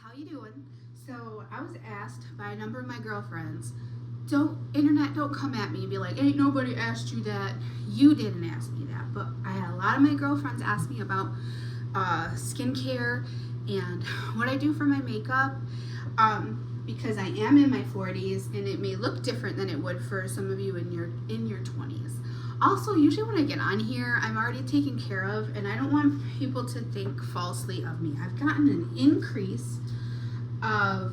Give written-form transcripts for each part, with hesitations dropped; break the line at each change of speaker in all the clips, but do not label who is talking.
how you doing? So I was asked by a number of my girlfriends, don't come at me and be like, ain't nobody asked you that. You didn't ask me that. But I had a lot of my girlfriends ask me about skincare and what I do for my makeup. Because I am in my 40s and it may look different than it would for some of you in your 20s. Also, usually when I get on here, I'm already taken care of, and I don't want people to think falsely of me. I've gotten an increase of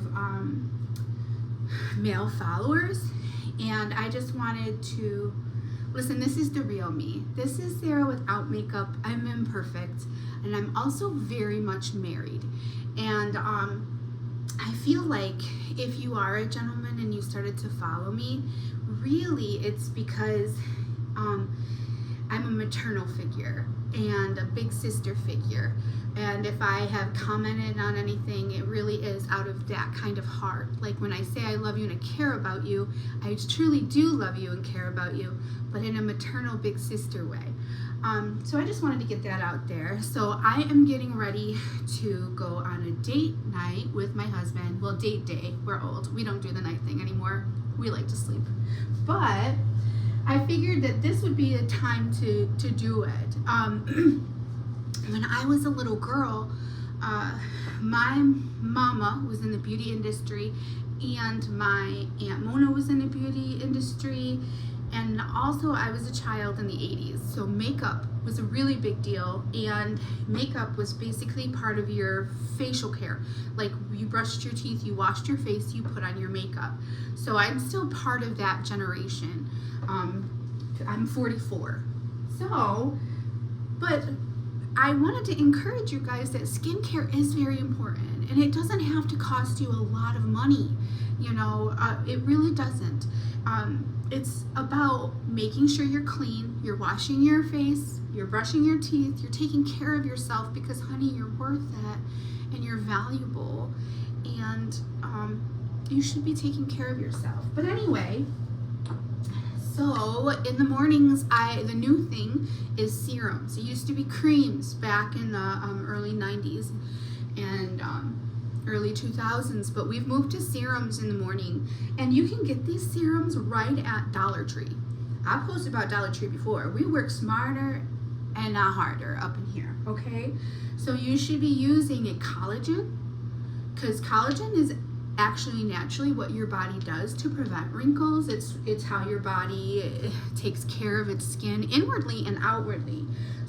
male followers, and I just wanted to listen. This is the real me. This is Sarah without makeup. I'm imperfect, and I'm also very much married. And I feel like if you are a gentleman and you started to follow me, really it's because I'm a maternal figure and a big sister figure. And if I have commented on anything, it really is out of that kind of heart. Like when I say I love you and I care about you, I truly do love you and care about you, but in a maternal big sister way. So I just wanted to get that out there. So I am getting ready to go on a date night with my husband. Well, date day. We're old. We don't do the night thing anymore. We like to sleep. But I figured that this would be a time to do it. When I was a little girl, my mama was in the beauty industry, and my Aunt Mona was in the beauty industry, and also I was a child in the 80s, so makeup was a really big deal, and makeup was basically part of your facial care. Like you brushed your teeth, you washed your face, you put on your makeup. So I'm still part of that generation. I'm 44. So, but I wanted to encourage you guys that skincare is very important, and it doesn't have to cost you a lot of money. It really doesn't. It's about making sure you're clean, you're washing your face, you're brushing your teeth, you're taking care of yourself, because honey, you're worth it and you're valuable, and you should be taking care of yourself. But anyway, so in the mornings, the new thing is serums. It used to be creams back in the early 90s and early 2000s, but we've moved to serums in the morning, and you can get these serums right at Dollar Tree. I posted about Dollar Tree before. We work smarter and not harder up in here, okay? So you should be using a collagen, because collagen is actually naturally what your body does to prevent wrinkles. It's how your body takes care of its skin inwardly and outwardly.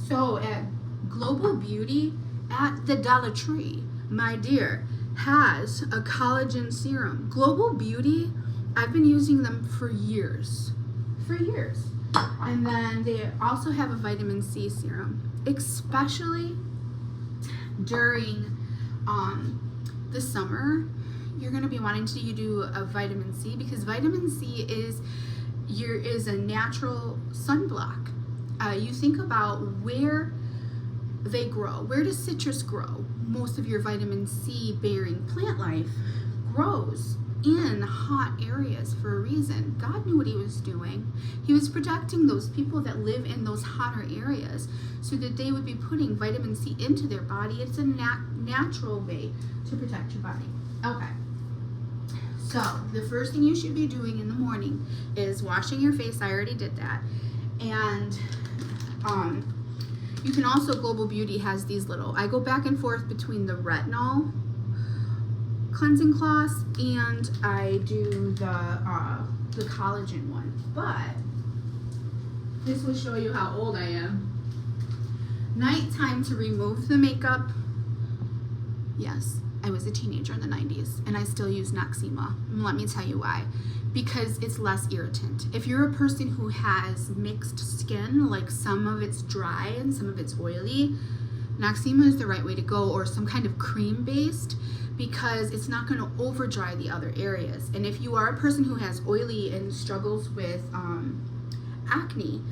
So at Global Beauty at the Dollar Tree, my dear, has a collagen serum. Global Beauty, I've been using them for years. And then they also have a vitamin C serum, especially during the summer. You're going to be wanting to do a vitamin C, because vitamin C is a natural sunblock. You think about where they grow. Where does citrus grow? Most of your vitamin C bearing plant life grows in hot areas for a reason. God knew what he was doing. He was protecting those people that live in those hotter areas so that they would be putting vitamin C into their body. It's a natural way to protect your body. Okay. So the first thing you should be doing in the morning is washing your face. I already did that. And you can also, Global Beauty has these I go back and forth between the retinol cleansing cloths and I do the collagen one. But this will show you how old I am. Nighttime to remove the makeup. Yes, I was a teenager in the 90s, and I still use Noxzema. And let me tell you why. Because it's less irritant. If you're a person who has mixed skin, like some of it's dry and some of it's oily, Noxzema is the right way to go, or some kind of cream-based, because it's not going to over dry the other areas. And if you are a person who has oily and struggles with acne,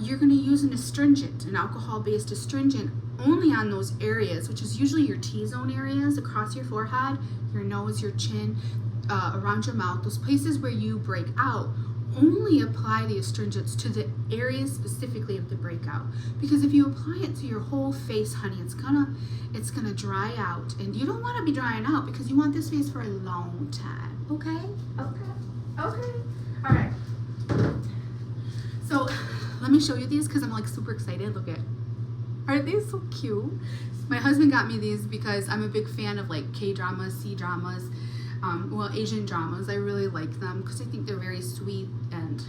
you're going to use an astringent, an alcohol-based astringent, only on those areas, which is usually your T-zone areas across your forehead, your nose, your chin, around your mouth, those places where you break out, only apply the astringents to the areas specifically of the breakout, because if you apply it to your whole face, honey, it's gonna dry out, and you don't want to be drying out because you want this face for a long time. Okay. All right, so let me show you these because I'm like super excited. Look at, aren't they so cute? My husband got me these because I'm a big fan of like K-dramas, C-dramas, Asian dramas. I really like them because I think they're very sweet, and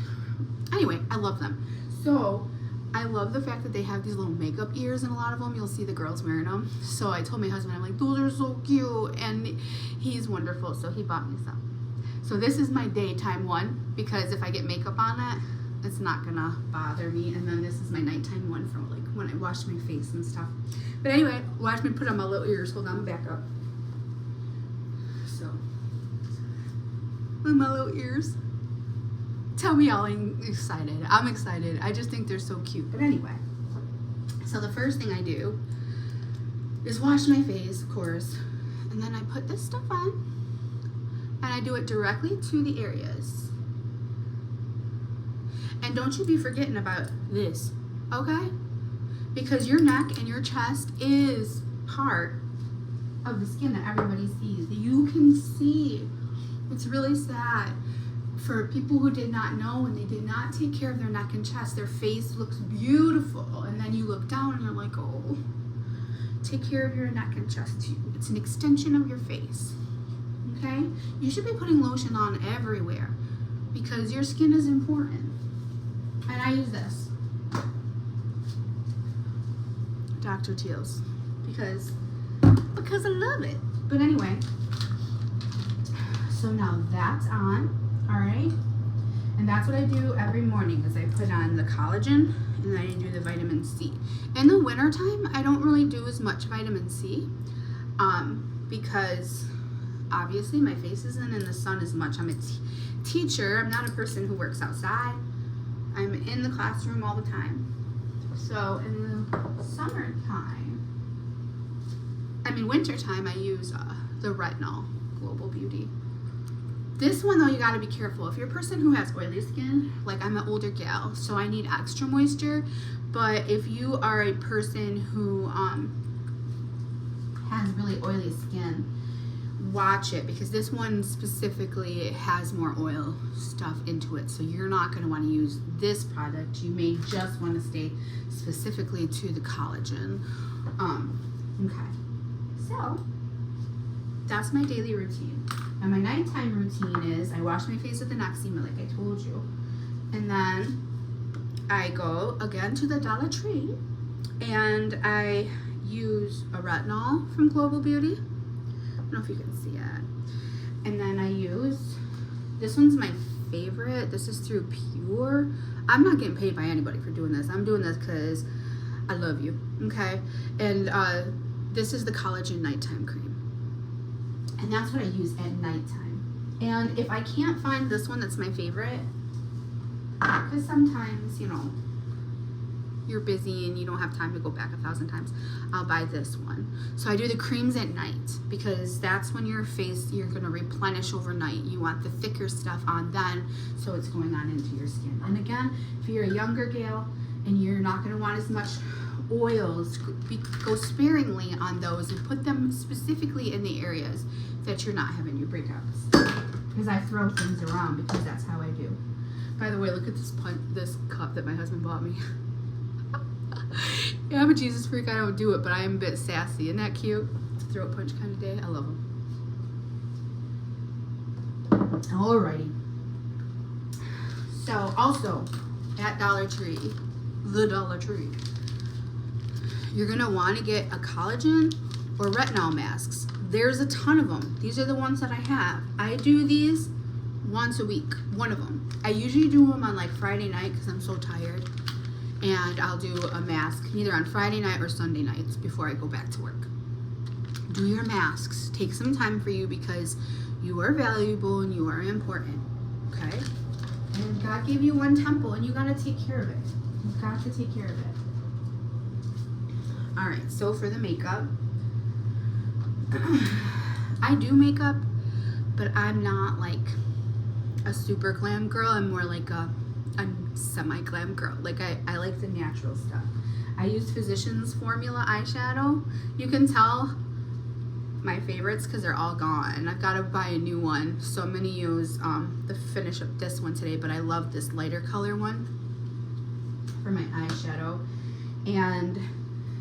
anyway, I love them. So I love the fact that they have these little makeup ears in a lot of them. You'll see the girls wearing them. So I told my husband, I'm like, those are so cute, and he's wonderful, so he bought me some. So this is my daytime one because if I get makeup on it, it's not gonna bother me. And then this is my nighttime one for like when I wash my face and stuff. But anyway, watch me put on my little ears. Hold on, back up. So, my little ears. Tell me all I'm excited. I'm excited. I just think they're so cute. But anyway, so the first thing I do is wash my face, of course, and then I put this stuff on, and I do it directly to the areas. And don't you be forgetting about this, okay? Because your neck and your chest is part of the skin that everybody sees, that you can see. It's really sad for people who did not know and they did not take care of their neck and chest. Their face looks beautiful, and then you look down and you're like, oh, take care of your neck and chest too. It's an extension of your face, okay? You should be putting lotion on everywhere because your skin is important. And I use this, Dr. Teal's, because I love it. But anyway, so now that's on, all right? And that's what I do every morning is I put on the collagen and then I do the vitamin C. In the wintertime, I don't really do as much vitamin C because obviously my face isn't in the sun as much. I'm a teacher. I'm not a person who works outside. I'm in the classroom all the time. So in the wintertime, I use the Retinol Global Beauty. This one though, you gotta be careful. If you're a person who has oily skin, like I'm an older gal, so I need extra moisture. But if you are a person who has really oily skin, watch it, because this one specifically has more oil stuff into it, so you're not going to want to use this product. You may just want to stay specifically to the collagen. Okay, so that's my daily routine. And my nighttime routine is I wash my face with the Noxzema, like I told you, and then I go again to the Dollar Tree and I use a retinol from Global Beauty. I don't know if you can see it. And then I use, this one's my favorite. This is through Pure. I'm not getting paid by anybody for doing this. I'm doing this because I love you, okay? And this is the Collagen Nighttime Cream. And that's what I use at nighttime. And if I can't find this one that's my favorite, because sometimes, you know, you're busy and you don't have time to go back 1,000 times, I'll buy this one. So I do the creams at night because that's when your face, you're gonna replenish overnight. You want the thicker stuff on then, so it's going on into your skin. And again, if you're a younger gal and you're not gonna want as much oils, go sparingly on those and put them specifically in the areas that you're not having your breakouts. Because I throw things around because that's how I do. By the way, look at this cup that my husband bought me. Yeah, I'm a Jesus freak. I don't do it, but I am a bit sassy. Isn't that cute? It's a throat punch kind of day. I love them. Alrighty. So, also, at Dollar Tree, the Dollar Tree, you're going to want to get a collagen or retinol masks. There's a ton of them. These are the ones that I have. I do these once a week, one of them. I usually do them on like Friday night because I'm so tired. And I'll do a mask either on Friday night or Sunday nights before I go back to work. Do your masks. Take some time for you because you are valuable and you are important, okay? And God gave you one temple and you gotta take care of it. You've got to take care of it. All right, so for the makeup, I do makeup, but I'm not like a super glam girl. I'm more like a semi-glam girl. Like I like the natural stuff. I use Physicians Formula eyeshadow. You can tell my favorites because they're all gone. I've got to buy a new one, so I'm gonna use the finish up this one today, but I love this lighter color one for my eyeshadow. And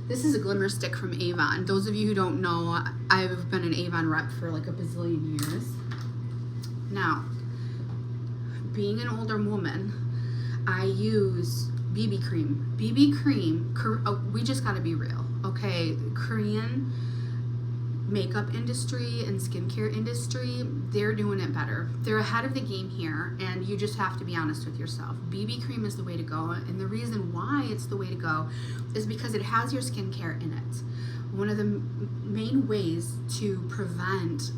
this is a glimmer stick from Avon. Those of you who don't know, I've been an Avon rep for like a bazillion years. Now, being an older woman, I use BB cream. BB cream, we just gotta be real, okay? Korean makeup industry and skincare industry, they're doing it better. They're ahead of the game here, and you just have to be honest with yourself. BB cream is the way to go, and the reason why it's the way to go is because it has your skincare in it. One of the main ways to prevent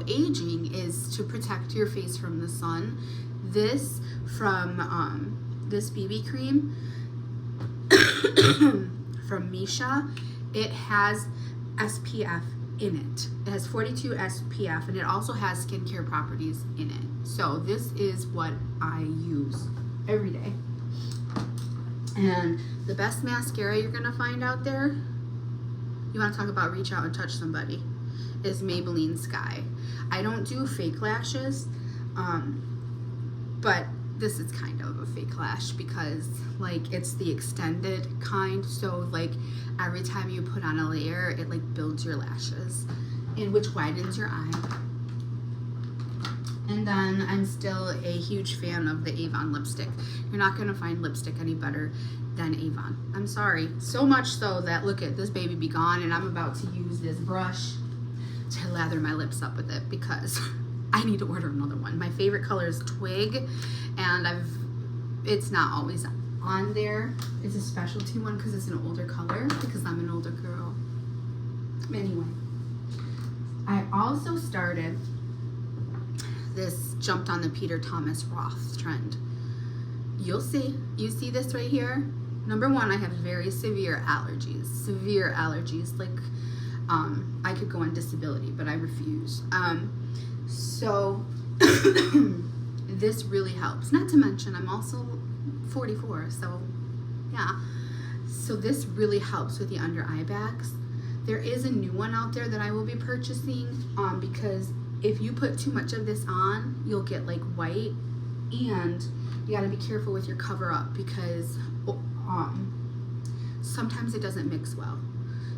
aging is to protect your face from the sun. This from this BB cream from Misha, it has SPF in it. It has 42 SPF, and it also has skincare properties in it. So this is what I use every day. And the best mascara you're gonna find out there, you wanna talk about reach out and touch somebody, is Maybelline Sky. I don't do fake lashes, but this is kind of a fake lash because like it's the extended kind, so like every time you put on a layer it like builds your lashes, and which widens your eye. And then I'm still a huge fan of the Avon lipstick. You're not gonna find lipstick any better than Avon. I'm sorry. So much so that, look at this baby be gone, and I'm about to use this brush to lather my lips up with it because I need to order another one. My favorite color is Twig, and it's not always on there. It's a specialty one because it's an older color, because I'm an older girl. Anyway, I also started this, jumped on the Peter Thomas Roth trend. You see this right here? Number one, I have very severe allergies, like I could go on disability, but I refuse. So this really helps. Not to mention I'm also 44, so yeah. So this really helps with the under eye bags. There is a new one out there that I will be purchasing because if you put too much of this on, you'll get like white, and you got to be careful with your cover up because sometimes it doesn't mix well.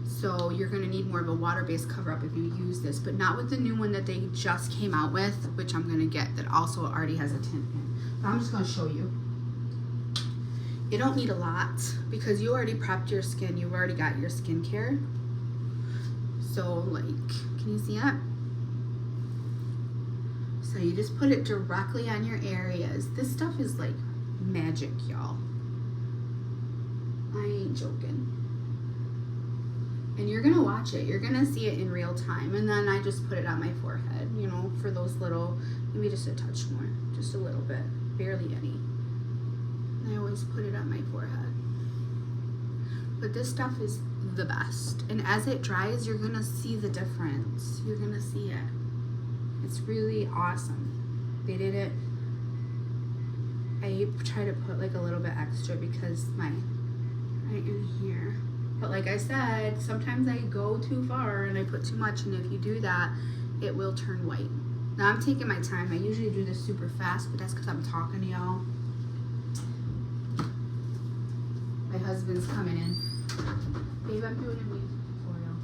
So you're going to need more of a water-based cover-up if you use this, but not with the new one that they just came out with, which I'm going to get, that also already has a tint in. But I'm just going to show you. You don't need a lot because you already prepped your skin. You've already got your skincare. So, like, can you see it? So you just put it directly on your areas. This stuff is like magic, y'all. I ain't joking. And you're gonna watch it. You're gonna see it in real time. And then I just put it on my forehead, you know, for those little, maybe just a touch more, just a little bit, barely any. And I always put it on my forehead. But this stuff is the best. And as it dries, you're gonna see the difference. You're gonna see it. It's really awesome. They did it. I try to put like a little bit extra because right in here. But like I said, sometimes I go too far and I put too much, and if you do that, it will turn white. Now I'm taking my time. I usually do this super fast, but that's because I'm talking to y'all. My husband's coming in. Babe, I'm doing a music tutorial.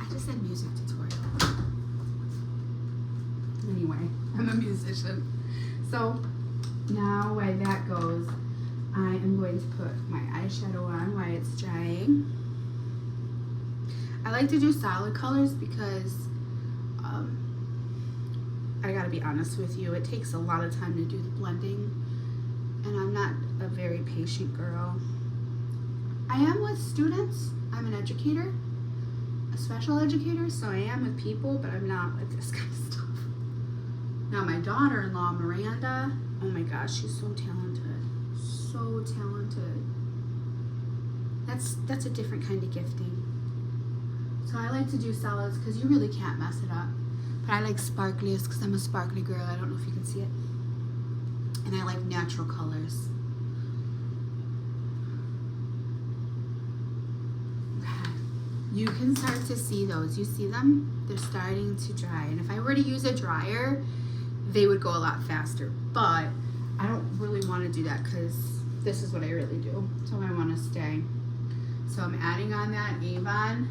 I just said music tutorial. Anyway, I'm a musician. So now while that goes, I am going to put my eyeshadow on while it's drying. I like to do solid colors because I gotta be honest with you, it takes a lot of time to do the blending, and I'm not a very patient girl. I am with students. I'm an educator, a special educator, so I am with people, but I'm not with this kind of stuff. Now my daughter-in-law, Miranda, oh my gosh, she's so talented. So talented. That's a different kind of gifting. So I like to do solids because you really can't mess it up. But I like sparkliest because I'm a sparkly girl. I don't know if you can see it. And I like natural colors. Okay. You can start to see those. You see them? They're starting to dry. And if I were to use a dryer, they would go a lot faster. But I don't really want to do that because this is what I really do. So I want to stay. So I'm adding on that Avon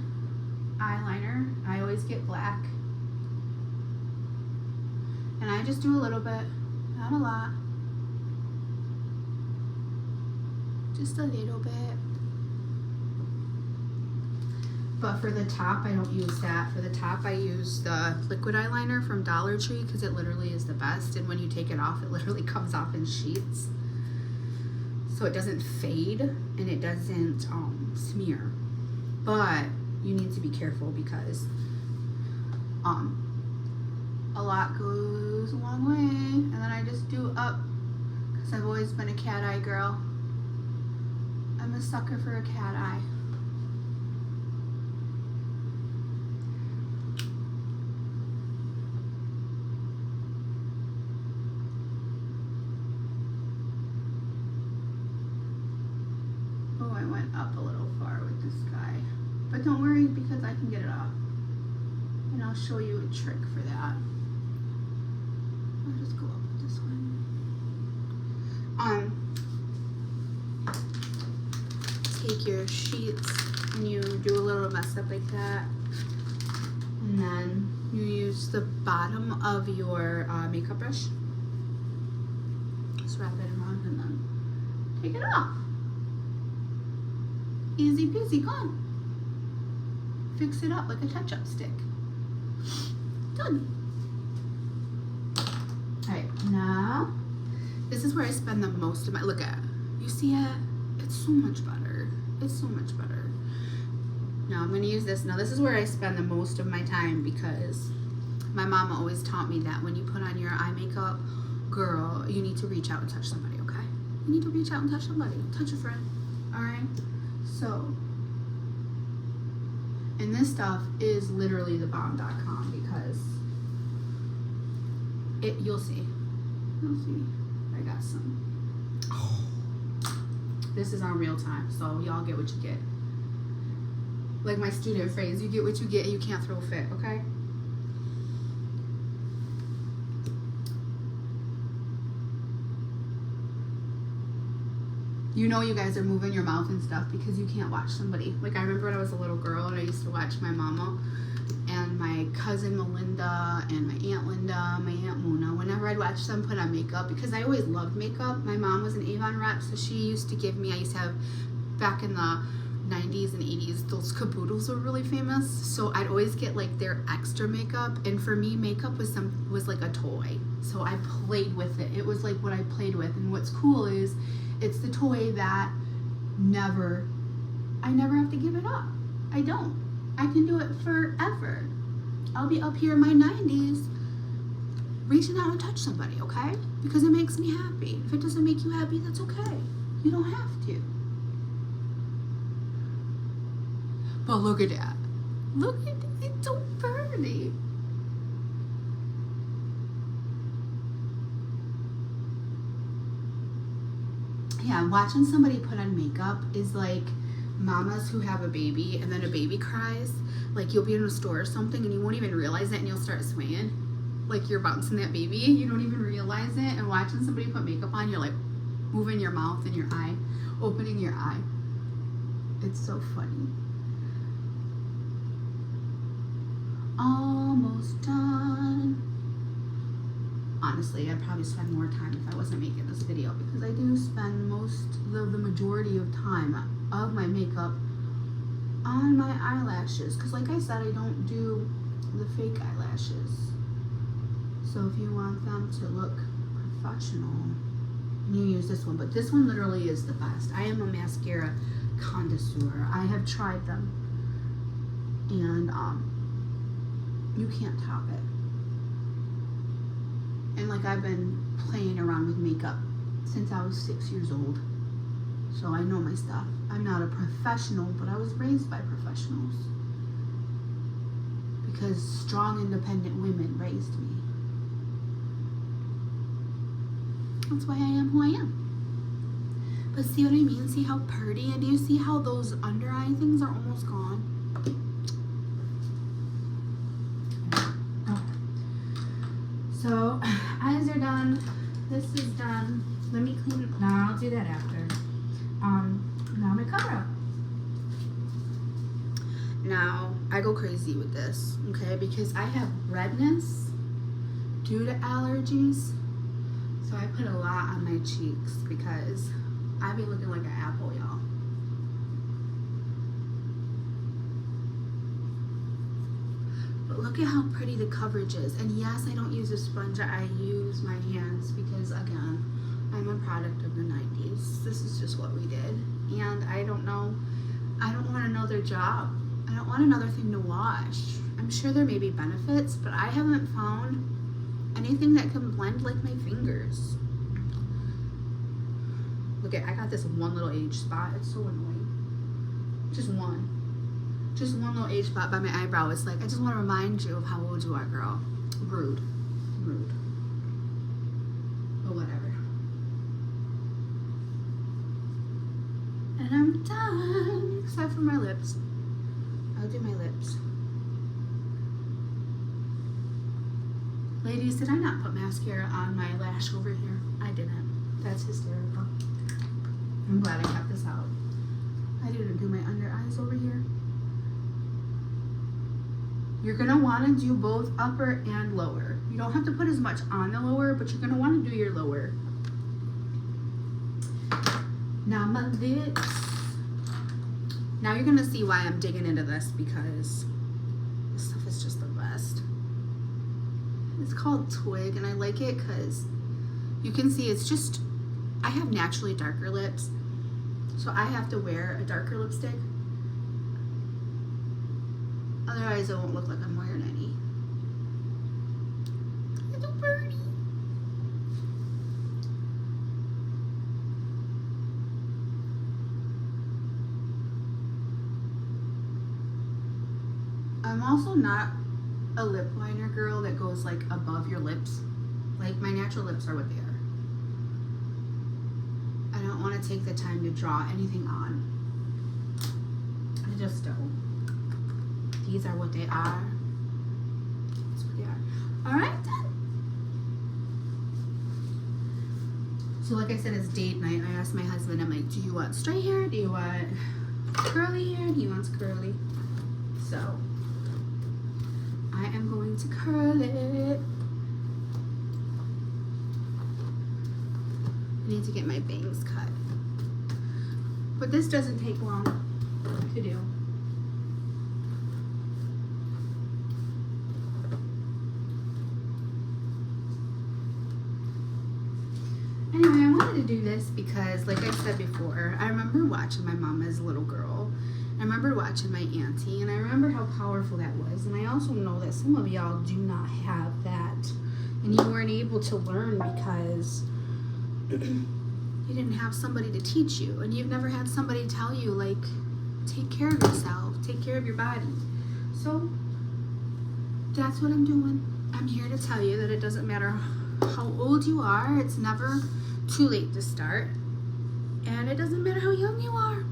eyeliner. I always get black. And I just do a little bit, not a lot. Just a little bit. But for the top, I don't use that. For the top, I use the liquid eyeliner from Dollar Tree because it literally is the best. And when you take it off, it literally comes off in sheets. So it doesn't fade and it doesn't smear. But you need to be careful because a lot goes a long way. And then I just do up because I've always been a cat eye girl. I'm a sucker for a cat eye. Oh, I went up a little far with this guy. But don't worry because I can get it off. And I'll show you a trick for that. I'll just go up with this one. Take your sheets and you do a little mess up like that. And then you use the bottom of your makeup brush. Just wrap it around and then take it off. Easy peasy, gone. Fix it up like a touch-up stick. Done. Alright, now this is where I spend the most of my, look at, you see it? It's so much better. It's so much better. Now I'm going to use this. Now this is where I spend the most of my time because my mama always taught me that when you put on your eye makeup, girl, you need to reach out and touch somebody, okay? You need to reach out and touch somebody. Touch a friend, alright? So, and this stuff is literally thebomb.com because you'll see. You'll see. I got some. This is on real time, so y'all get what you get. Like my student phrase, you get what you get and you can't throw a fit, okay? You know you guys are moving your mouth and stuff because you can't watch somebody. Like I remember when I was a little girl and I used to watch my mama and my cousin Melinda and my Aunt Linda, my Aunt Mona. Whenever I'd watch them put on makeup, because I always loved makeup. My mom was an Avon rep, so she used to give me, I used to have, back in the 90s and 80s, those caboodles were really famous. So I'd always get like their extra makeup. And for me, makeup was like a toy. So I played with it. It was like what I played with. And what's cool is it's the toy that I never have to give it up. I don't. I can do it forever. I'll be up here in my 90s reaching out and touch somebody, okay? Because it makes me happy. If it doesn't make you happy, that's okay. You don't have to. But look at that. Look at it. It's so pretty. Yeah, watching somebody put on makeup is like mamas who have a baby and then a baby cries. Like you'll be in a store or something and you won't even realize it and you'll start swaying. Like you're bouncing that baby. You don't even realize it. And watching somebody put makeup on, you're like moving your mouth and your eye, opening your eye. It's so funny. Almost done. Honestly, I'd probably spend more time if I wasn't making this video because I do spend the majority of time of my makeup on my eyelashes because like I said, I don't do the fake eyelashes. So if you want them to look professional, you use this one. But this one literally is the best. I am a mascara connoisseur. I have tried them and you can't top it. And like I've been playing around with makeup since I was 6 years old. So I know my stuff. I'm not a professional, but I was raised by professionals. because strong, independent women raised me. That's why I am who I am. But see what I mean? See how pretty? And do you see how those under eye things are almost gone? So, eyes are done. This is done. Let me clean it. No, I'll do that after. Now my cover up. Now, I go crazy with this, okay? Because I have redness due to allergies. So I put a lot on my cheeks because I be looking like an apple, y'all. But look at how pretty the coverage is. And yes, I don't use a sponge. I use my hands because, again, I'm a product of the 90s. This is just what we did. And I don't know. I don't want another job. I don't want another thing to wash. I'm sure there may be benefits, but I haven't found anything that can blend like my fingers. Look at, I got this one little age spot. It's so annoying. Just one little age spot by my eyebrow. It's like, I just want to remind you of how old you are, girl. Rude. But whatever. And I'm done, except for my lips. I'll do my lips. Ladies, did I not put mascara on my lash over here? I didn't. That's hysterical. I'm glad I kept this out. I didn't do my under eyes over here. You're gonna wanna do both upper and lower. You don't have to put as much on the lower, but you're gonna wanna do your lower. Now my lips. Now you're gonna see why I'm digging into this, because this stuff is just the best. It's called Twig, and I like it because you can see it's just, I have naturally darker lips, so I have to wear a darker lipstick. Otherwise, it won't look like I'm wearing any. It's so pretty. I'm also not a lip liner girl that goes like above your lips. Like, my natural lips are what they are. I don't want to take the time to draw anything on. I just don't. These are what they are. That's what they are. Alright, done. So like I said, it's date night. I asked my husband, I'm like, do you want straight hair? Do you want curly hair? He wants curly. So I am going to curl it. I need to get my bangs cut. But this doesn't take long to do. Anyway, I wanted to do this because, like I said before, I remember watching my mom as a little girl. I remember watching my auntie, and I remember how powerful that was. And I also know that some of y'all do not have that, and you weren't able to learn because you didn't have somebody to teach you, and you've never had somebody tell you, like, take care of yourself, take care of your body. So that's what I'm doing. I'm here to tell you that it doesn't matter how old you are, it's never too late to start, and it doesn't matter how young you are.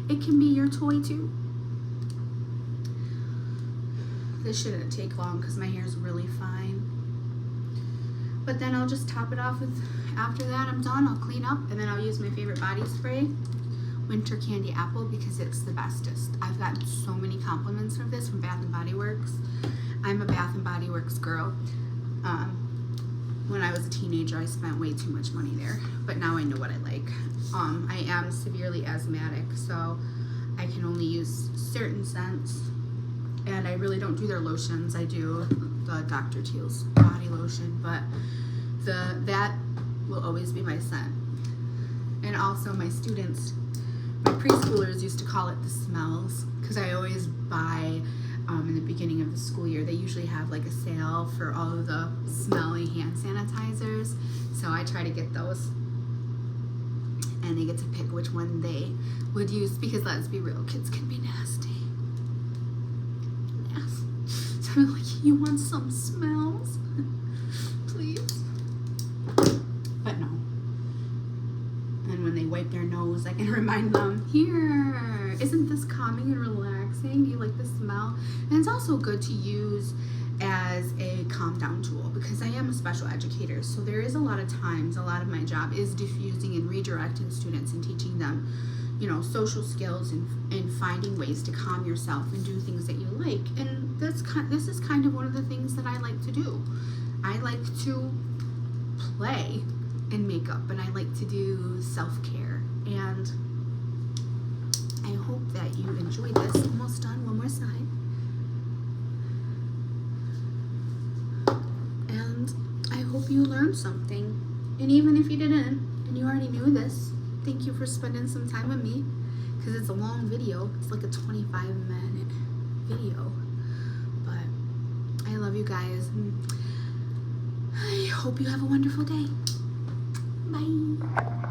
It can be your toy too. This shouldn't take long because my hair is really fine. But then I'll just top it off with, after that I'm done, I'll clean up, and then I'll use my favorite body spray, Winter Candy Apple, because it's the bestest. I've gotten so many compliments of this from Bath & Body Works. I'm a Bath & Body Works girl. When I was a teenager, I spent way too much money there, but now I know what I like. I am severely asthmatic, so I can only use certain scents, and I really don't do their lotions. I do the Dr. Teal's body lotion, but that will always be my scent. And also my students, my preschoolers used to call it the smells, because I always buy in the beginning of the school year. They usually have like a sale for all of the smelly hand sanitizers, so I try to get those, and they get to pick which one they would use, because let's be real, kids can be nasty. They're like, you want some smells? Please. But no. And when they wipe their nose, I can remind them, here, isn't this calming and relaxing? Do you like the smell? And it's also good to use as a calm down tool, because I am a special educator, so there is a lot of times, a lot of my job is diffusing and redirecting students and teaching them, you know, social skills and finding ways to calm yourself and do things that you like. And this is kind of one of the things that I like to do. I like to play in makeup, and I like to do self-care, and I hope that you enjoyed this. Almost done. One more side. And I hope you learned something. And even if you didn't, and you already knew this, thank you for spending some time with me, because it's a long video. It's like a 25-minute video. But I love you guys. And I hope you have a wonderful day. Bye.